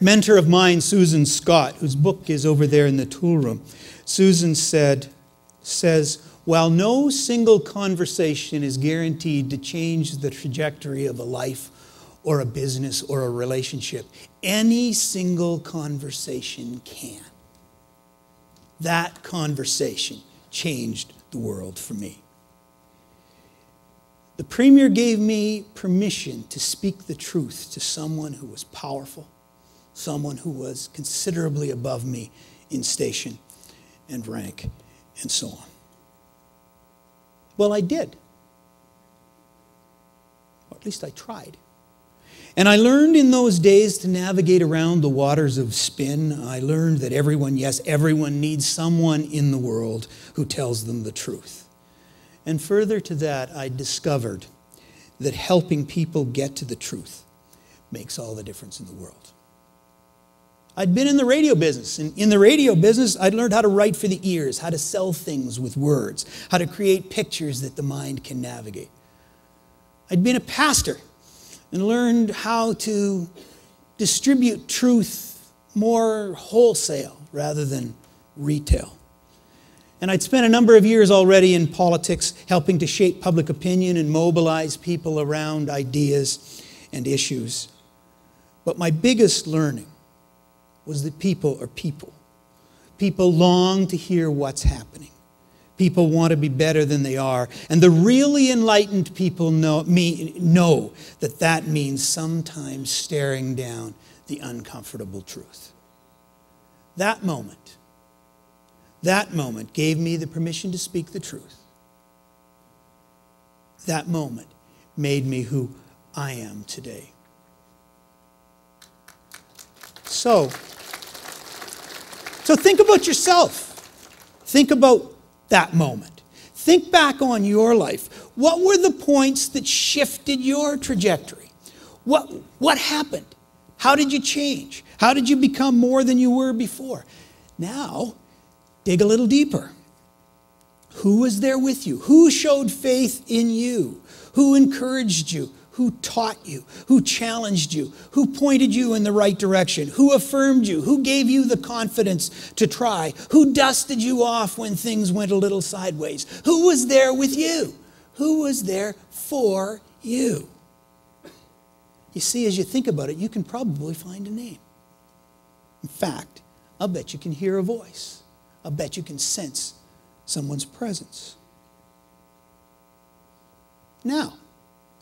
mentor of mine, Susan Scott, whose book is over there in the tool room. Susan says, while no single conversation is guaranteed to change the trajectory of a life or a business or a relationship, any single conversation can. That conversation changed the world for me. The Premier gave me permission to speak the truth to someone who was powerful, someone who was considerably above me in station and rank and so on. Well, I did. Or at least I tried. And I learned in those days to navigate around the waters of spin. I learned that everyone needs someone in the world who tells them the truth. And further to that, I discovered that helping people get to the truth makes all the difference in the world. I'd been in the radio business, and in the radio business, I'd learned how to write for the ears, how to sell things with words, how to create pictures that the mind can navigate. I'd been a pastor and learned how to distribute truth more wholesale rather than retail. And I'd spent a number of years already in politics helping to shape public opinion and mobilize people around ideas and issues. But my biggest learning was that people are people. People long to hear what's happening. People want to be better than they are. And the really enlightened people know that that means sometimes staring down the uncomfortable truth. That moment gave me the permission to speak the truth. That moment made me who I am today. So think about yourself. Think about that moment. Think back on your life. What were the points that shifted your trajectory? What happened? How did you change? How did you become more than you were before? Now, dig a little deeper. Who was there with you? Who showed faith in you? Who encouraged you? Who taught you? Who challenged you? Who pointed you in the right direction? Who affirmed you? Who gave you the confidence to try? Who dusted you off when things went a little sideways? Who was there with you? Who was there for you? You see, as you think about it, you can probably find a name. In fact, I'll bet you can hear a voice. I'll bet you can sense someone's presence. Now,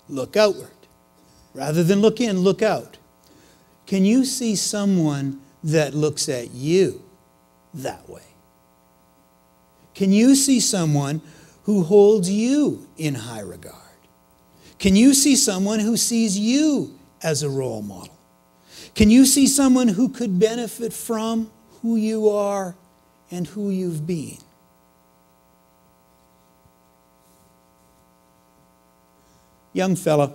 look outward. Rather than look in, look out. Can you see someone that looks at you that way? Can you see someone who holds you in high regard? Can you see someone who sees you as a role model? Can you see someone who could benefit from who you are and who you've been? Young fella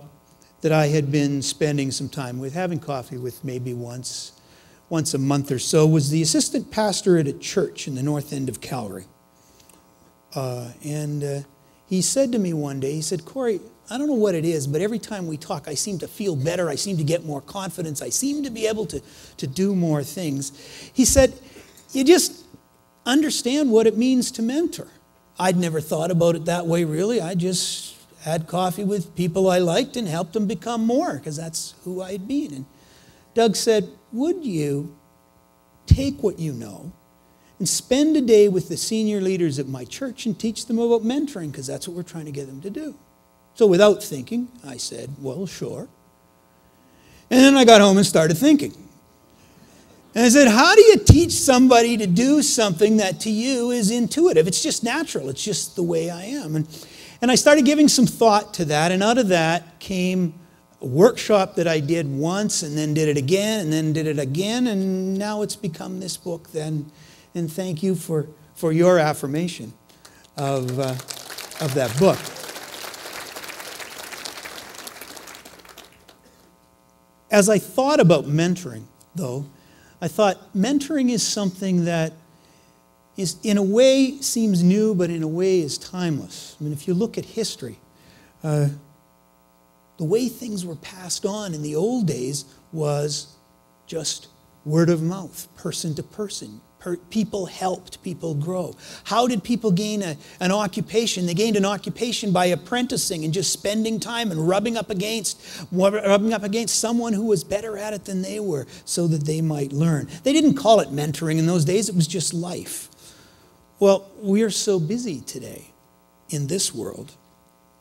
that I had been spending some time with, having coffee with maybe once a month or so, was the assistant pastor at a church in the north end of Calgary. He said to me one day, he said, "Corey, I don't know what it is, but every time we talk, I seem to feel better. I seem to get more confidence. I seem to be able to do more things." He said, "You just understand what it means to mentor." I'd never thought about it that way, really. I just had coffee with people I liked and helped them become more, because that's who I had been. And Doug said, "Would you take what you know and spend a day with the senior leaders at my church and teach them about mentoring, because that's what we're trying to get them to do." So without thinking, I said, "Well, sure." And then I got home and started thinking. And I said, how do you teach somebody to do something that to you is intuitive? It's just natural. It's just the way I am. And I started giving some thought to that, and out of that came a workshop that I did once, and then did it again, and then did it again, and now it's become this book then. And thank you for your affirmation of that book. As I thought about mentoring, though, I thought mentoring is something that is, in a way, seems new, but in a way is timeless. I mean, if you look at history, the way things were passed on in the old days was just Word of mouth, person to person. People helped people grow. How did people gain an occupation? They gained an occupation by apprenticing and just spending time and rubbing up against someone who was better at it than they were so that they might learn. They didn't call it mentoring in those days. It was just life. Well, we are so busy today in this world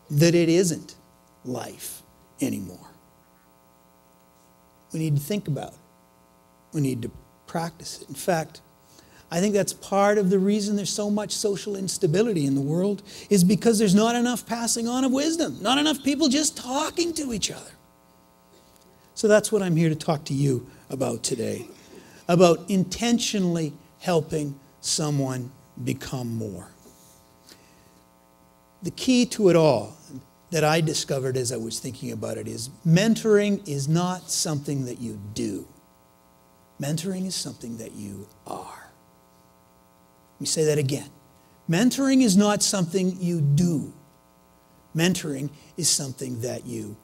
that it isn't life anymore. We need to think about it. We need to practice it. In fact, I think that's part of the reason there's so much social instability in the world is because there's not enough passing on of wisdom, not enough people just talking to each other. So that's what I'm here to talk to you about today, about intentionally helping someone become more. The key to it all that I discovered as I was thinking about it is mentoring is not something that you do. Mentoring is something that you are. Let me say that again. Mentoring is not something you do. Mentoring is something that you